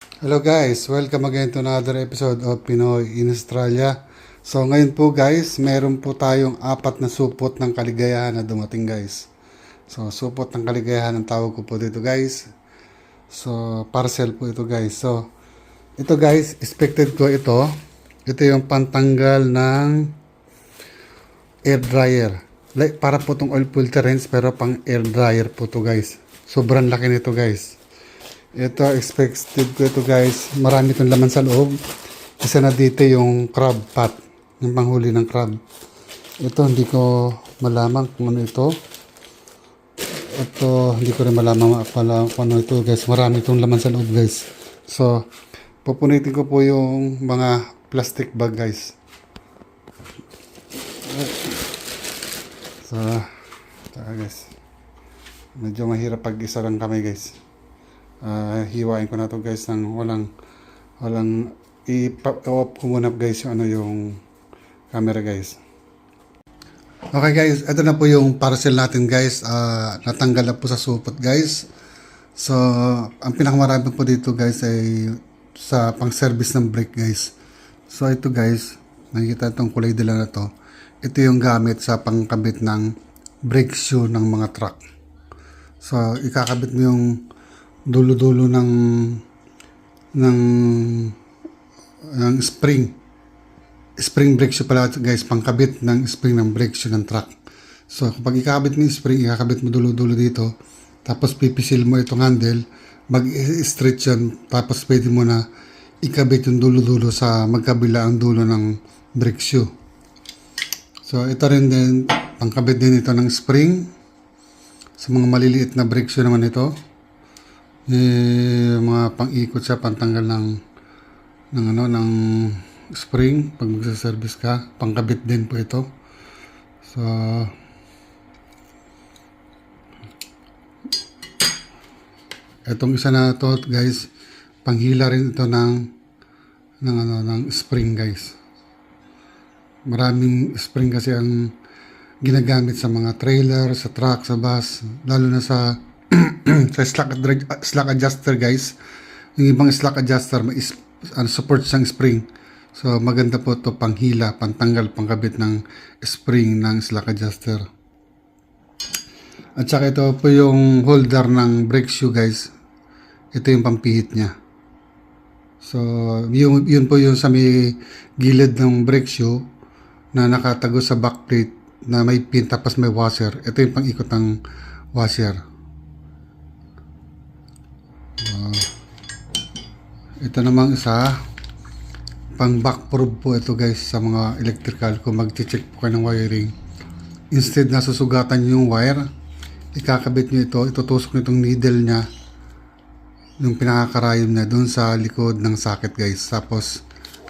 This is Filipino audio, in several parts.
Hello guys, welcome again to another episode of Pinoy in Australia. So ngayon po guys, meron po tayong apat na supot ng kaligayahan na dumating guys. So supot ng kaligayahan ang tawag ko po dito guys. So parcel po ito guys. So ito guys, expected ko ito. Ito yung pantanggal ng air dryer. Like, para po itong oil filterings pero pang air dryer po to guys. Sobrang laki nito guys. Ito, expected ko ito guys. Marami itong laman sa loob. Isa na dito yung crab pot. Yung panghuli ng crab. Ito, hindi ko malaman kung ano ito. Ito, hindi ko rin malaman pala kung ano ito guys. Marami itong laman sa loob guys. So, pupunitin ko po yung mga plastic bag guys. So, guys. Medyo mahirap pag isa lang kami guys. Hiwain ko na to guys ng walang i-off ko muna guys yung camera guys. Okay guys, ito na po yung parcel natin guys. Natanggal na po sa supot guys. So, ang pinakamarami po dito guys ay sa pang-service ng brake guys. So, ito guys, nakikita itong kulay dila na to. Ito yung gamit sa pangkabit ng brake shoe ng mga truck. So, ikakabit mo yung dulo-dulo ng spring brake shoe pala guys, pangkabit ng spring ng brake shoe ng truck. So kapag ikakabit mo yung spring, ikakabit mo dulo-dulo dito, tapos pipisil mo itong handle, mag-stretch yan, tapos pwede mo na ikabit yung dulo-dulo sa magkabila ang dulo ng brake shoe. So ito rin din, pangkabit din ito ng spring sa mga maliliit na brake shoe naman ito. Mga pang-ikot siya, pantanggal ng spring pag magsa-service ka, pangkabit din po ito. So etong isa na to guys, panghila rin ito ng spring guys. Maraming spring kasi ang ginagamit sa mga trailer, sa truck, sa bus, lalo na sa sa slack adjuster guys. Yung ibang slack adjuster may support siyang spring. So maganda po to panghila, pantanggal, pangkabit ng spring ng slack adjuster. At saka ito po yung holder ng brake shoe guys. Ito yung pampihit niya. So yun po yung sa may gilid ng brake shoe na nakatago sa backplate na may pin tapos may washer. Ito yung pang-ikot ng washer. Ito namang isa, pang backproof po ito guys sa mga electrical. Kung mag-check po kayo ng wiring, instead na susugatan yung wire, ikakabit nyo ito, itutusok nyo itong needle nya, yung pinakakarayom nya dun sa likod ng socket guys. Tapos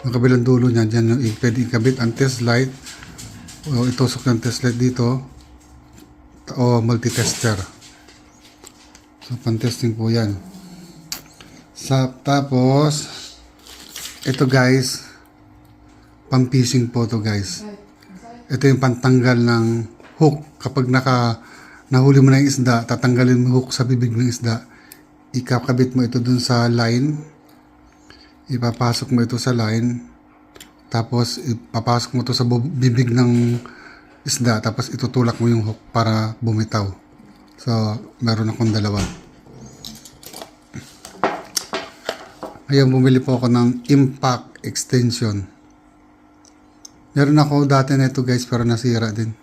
yung kabilang dulo nya, dyan yung pwede ikabit ang test light, o itusok yung test light dito, o multi-tester. So pan-testing po yan. Tapos ito guys, pang-fishing po to guys. Ito yung pantanggal ng hook. Kapag nahuli mo na yung isda, tatanggalin mo hook sa bibig ng isda, ikakabit mo ito dun sa line, ipapasok mo ito sa line, tapos ipapasok mo ito sa bibig ng isda, tapos itutulak mo yung hook para bumitaw. So meron akong dalawa. Ngayon, bumili po ako ng impact extension. Meron ako dati na ito guys, pero nasira din.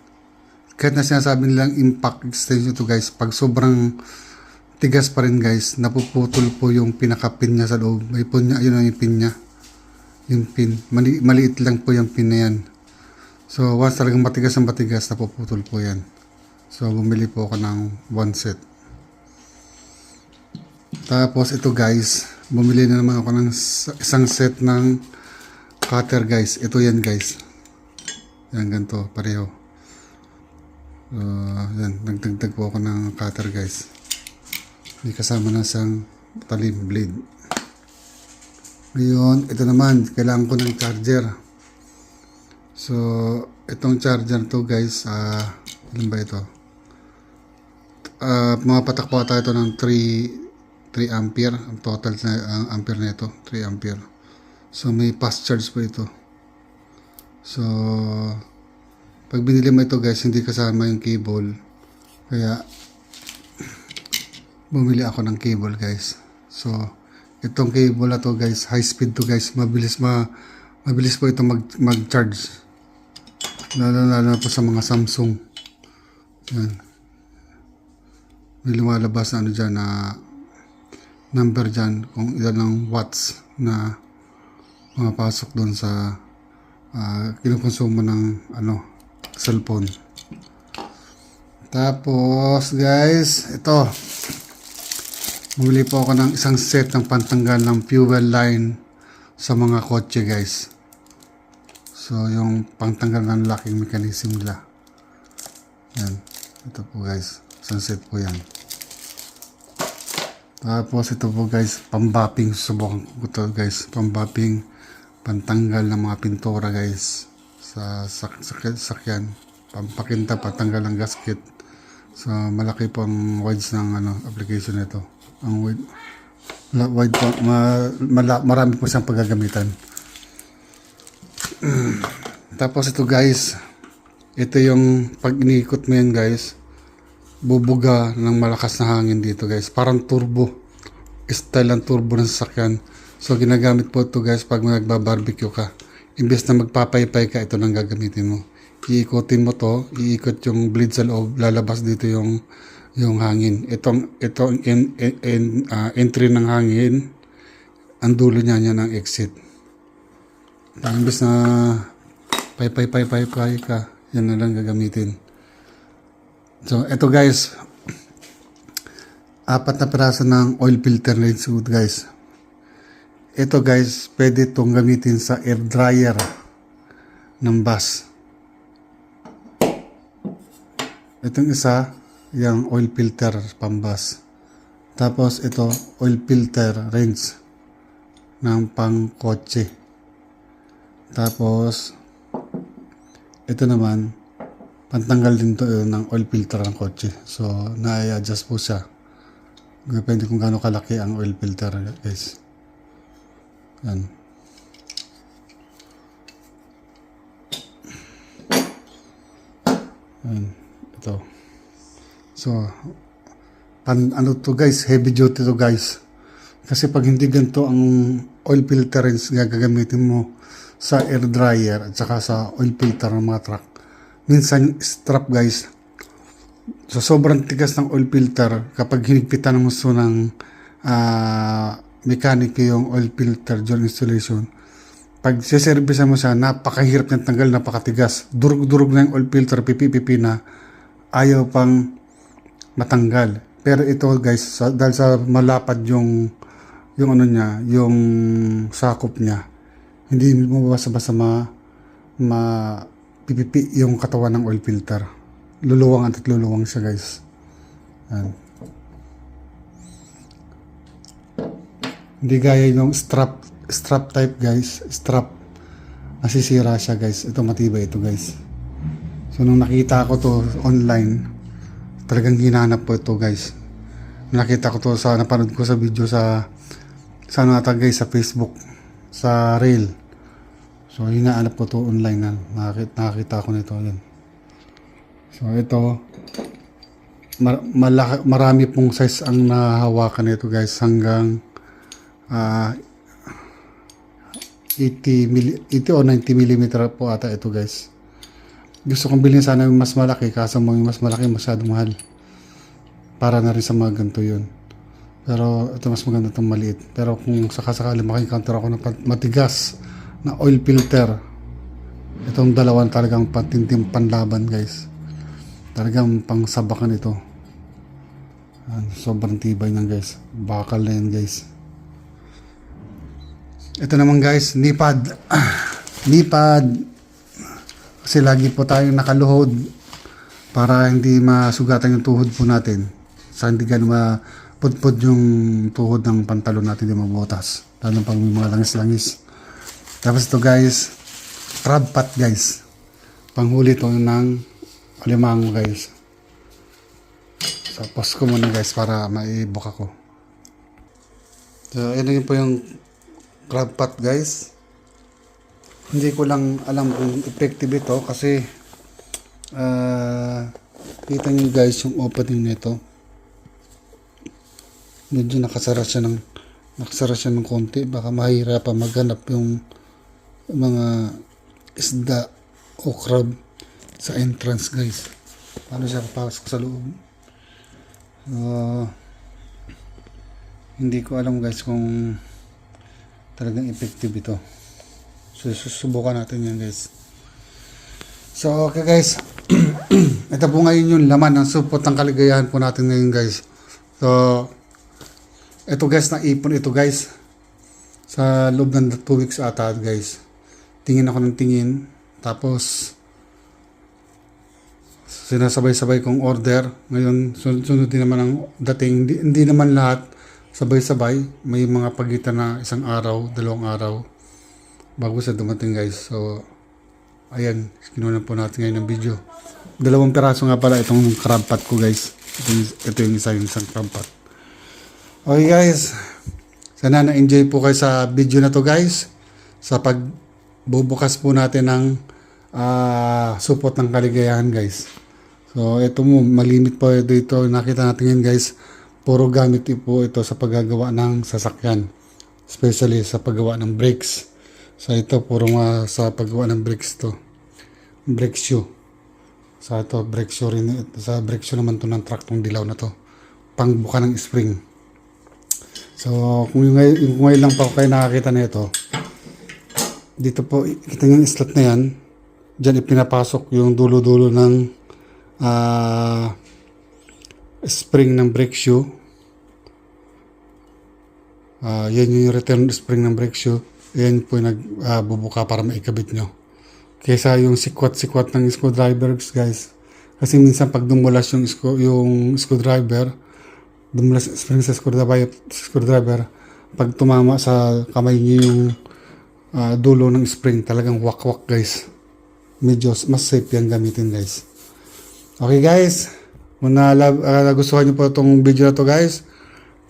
Kahit na sinasabi nilang impact extension to guys, pag sobrang tigas pa rin guys, napuputol po yung pinaka-pin niya sa loob. May pin niya, yun ang yung pin niya. Yung pin. Maliit lang po yung pin na yan. So, once talagang matigas ang matigas, napuputol po yan. So, bumili po ako ng 1 set. Tapos ito guys, bumili na naman ako ng isang set ng cutter guys. Ito yan guys. Yan, ganito, pareho. Yan, nagdagdag po ako ng cutter guys. May kasama na isang talim blade. Ngayon, ito naman, kailangan ko ng charger. So, itong charger to guys, ilan ba ito? Mga patak po tayo ito ng 3 ampere. Ang total na ampere nito, 3 ampere. So may fast charge po ito. So pag binili mo ito guys, hindi kasama yung cable. Kaya bumili ako ng cable guys. So itong cable na to guys, high speed to guys. Mabilis po ito mag-charge. Lalo po sa mga Samsung. Yan. May lumalabas na ano dyan na number dyan kung ilan ang watts na pumapasok doon sa kinukonsumo ng cellphone. Tapos guys, ito bumili po ako ng isang set ng pantanggal ng fuel line sa mga kotse guys. So yung pantanggal ng locking mechanism nila. Yan, ito po guys, isang set po yan. Tapos ito po guys, pambapping. Subukan ko ito guys, pambapping, pantanggal ng mga pintura guys sa sakyan, pampakinta, patanggal ng gasket. So malaki po ang wides ng application nito. Ang wide po, marami po siyang paggagamitan. Tapos ito guys, ito yung pag iniikot mo yan guys, bubuga ng malakas na hangin dito guys, parang turbo, style ng turbo ng sasakyan. So ginagamit po ito guys pag nagbabarbecue ka, imbes na magpapaypay ka, ito nang gagamitin mo. Iikutin mo to, iikot yung blade sa loob, lalabas dito yung hangin. Itong entry ng hangin, ang dulo niya ng exit. Imbes na pay ka, yan na lang gagamitin. So ito guys, 4 na piraso ng oil filter lens guys. Ito guys, pwede itong gamitin sa air dryer ng bus. Itong isa, yung oil filter pambus. Tapos ito, oil filter rinse ng pang kotse. Tapos ito naman, pantanggal din to ng oil filter ng kotse. So na-adjust po siya. Depende kung gaano kalaki ang oil filter guys. Yan. Yan. Ito. So ano to guys, heavy duty to guys. Kasi pag hindi ganito ang oil filter rinse gagamitin mo sa air dryer at saka sa oil filter ng mga truck, minsan strap guys, so sobrang tigas ng oil filter, kapag hinigpitan mo so ng mechanic yung oil filter during installation, pag siservisan mo siya, napakahirap niyang tanggal, napakatigas, durug-durug na yung oil filter, pipi-pipi na, ayaw pang matanggal. Pero ito guys, dahil sa malapad yung yung sakop niya, hindi mo basta-basta pipipi yung katawan ng oil filter. Luluwang at luluwang siya guys. Yan. Hindi gaya yung strap type guys. Strap, nasisira siya guys. Ito matibay ito guys. So nung nakita ko to online, talagang hinanap po ito guys. Nakita ko to napanood ko sa video sa guys, sa Facebook, sa Reel. So hinahanap ko to online na nakita ko nito. Yan. So ito, marami pong size ang nahawakan nito guys, hanggang 80 o 90 mm po ata ito guys. Gusto kong bilhin sana yung mas malaki, kaso mo yung mas malaki masyadong mahal. Para na rin sa mga ganito yun. Pero ito mas maganda itong maliit. Pero kung sakasakali maka-encounter ako ng matigas na oil filter, itong dalawan talagang patintim panlaban guys. Talagang pangsabakan ito. Sobrang tibay niyan guys. Bakal na yan guys. Ito naman guys, nipad. Nipad. Kasi lagi po tayong nakaluhod para hindi masugatan yung tuhod po natin. Sa hindi ganun mapudpud yung tuhod ng pantalon natin, hindi mabutas. Lalo pag may mga langis-langis. Tapos ito guys, crab pot guys. Panghuli to ng alimango guys. So post ko muna guys para maibok ako. So, yun po yung crab pot guys. Hindi ko lang alam kung effective ito kasi kita nyo guys yung opening nito. Medyo nakasara siya ng konti. Baka mahirapan maghanap yung mga isda o crab sa entrance guys. Paano siya papasok sa loob? Hindi ko alam guys kung talagang effective ito. So susubukan natin yan guys. So okay guys. Ito po ngayon yung laman ng supot ng kaligayahan po natin ngayon guys. So ito guys, naipon ito guys sa loob ng 2 weeks ata guys. Tingin ako ng tingin, tapos sinasabay-sabay kong order. Ngayon sunod din naman ang dating. Hindi naman lahat sabay-sabay, may mga pagitan na 1 araw, 2 araw bago sa dumating guys. So ayan, kinuha po natin ngayon ng video. 2 piraso nga pala itong crab pot ko guys. Ito yung isang crab pot. Okay guys, sana na-enjoy po kayo sa video na to guys, sa pagbubukas po natin ng supot ng kaligayahan guys. So ito mo, malimit po ito, nakita natin ngayon guys, puro gamit po ito sa paggagawa ng sasakyan, especially sa paggawa ng brakes. So ito puro sa paggawa ng brakes to, brake shoe. So ito brake shoe rin, sa brake shoe naman to ng truck tong dilaw na to, pangbuka ng spring. So kung ngayon lang pa kayo nakakita na ito, dito po kita yung slot na yan, dyan ipinapasok yung dulo-dulo ng spring ng brake shoe. Yan yung return spring ng brake shoe. Yan po yung nagbubuka para maikabit nyo. Kesa yung sikwat-sikwat ng screwdrivers guys. Kasi minsan pag dumulas yung screwdriver, dumulas spring sa screwdriver, pag tumama sa kamay nyo yung dulo ng spring, talagang wak-wak guys. Medyo mas safe yan gamitin guys. Okay guys, kung nagustuhan nyo po itong video na to guys,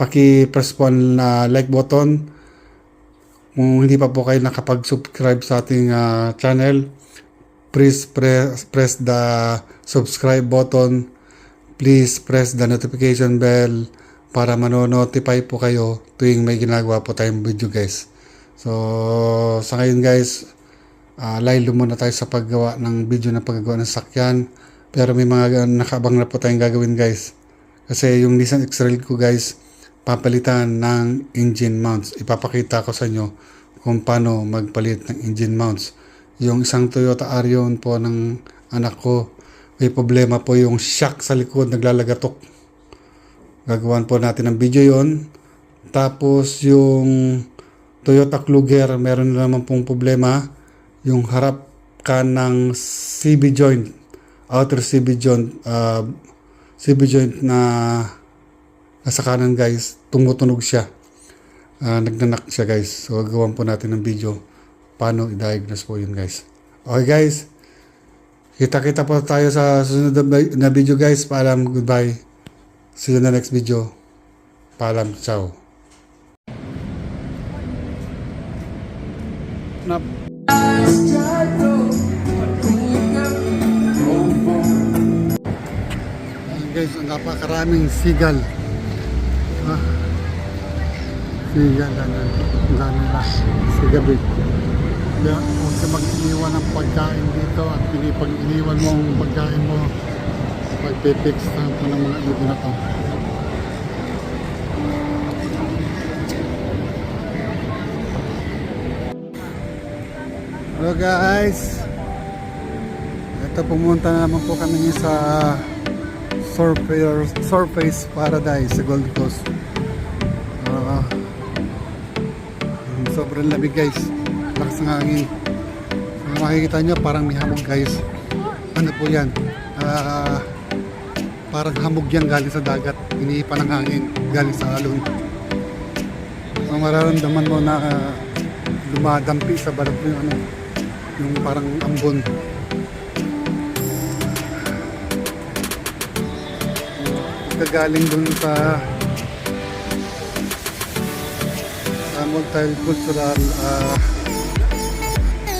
paki-press po ang like button. Kung hindi pa po kayo nakapag-subscribe sa ating channel, please press the subscribe button. Please press the notification bell para mano-notify po kayo tuwing may ginagawa po tayong video guys. So sa ngayon guys, lalo muna tayo sa paggawa ng video na paggagawa ng sakyan. Pero may mga nakaabang na po tayong gagawin guys. Kasi yung Nissan X-Trail ko guys, papalitan ng engine mounts. Ipapakita ko sa inyo kung paano magpalit ng engine mounts. Yung isang Toyota Arion po ng anak ko, may problema po yung shock sa likod, naglalagatok. Gagawan po natin ng video yon. Tapos yung Toyota Kluger, meron na naman pong problema. Yung harap kanang CB joint, outer CB joint na nasa kanan guys, tumutunog siya. Nagnanak siya guys. So gagawan po natin ng video paano i-diagnose po yun guys. Okay guys, kita-kita po tayo sa susunod na video guys. Paalam, goodbye. See you in the next video. Paalam, ciao. Guys, ang napakaraming sigal. Sigal, gano'n ba? Sigabi. Kaya huwag ka mag-iniwan ng pagkain dito at pinipag-iniwan mo ang pagkain mo, magpipix na ito ng mga ibig na to. Hello guys, ito pumunta na naman po kami sa Surface Paradise sa Gold Coast. Sobrang lamig guys, lakas ng hangin. Makikita nyo parang may hamog guys. Ano po yan, parang hamog yan galing sa dagat, iniipan ng hangin galing sa alon. Ang mararamdaman mo na dumadampi sa balat mo yung parang ambon. Kagaling dun sa multicultural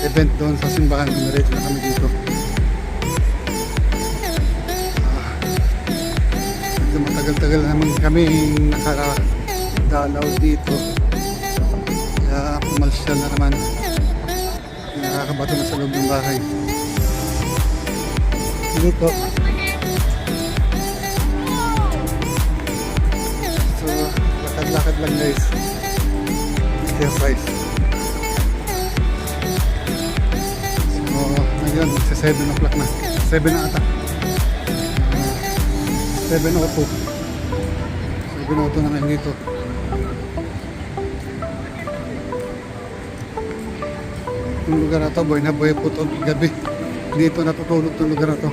event doon sa simbahan. Dumiretso na kami dito. Medyo matagal-tagal naman kami nakadalaw dito. Kaya pumalsyal na naman. Nakakabato na sa loob ng bahay. Dito. So, lakad-lakad lang guys. Exercise. So, ngayon, sa 7 o'clock na. 7 na ata. 7:02. 7:02 na ngayon dito. Yung lugar na to, buhay na buhay po ito gabi. Dito natutulog itong lugar na to.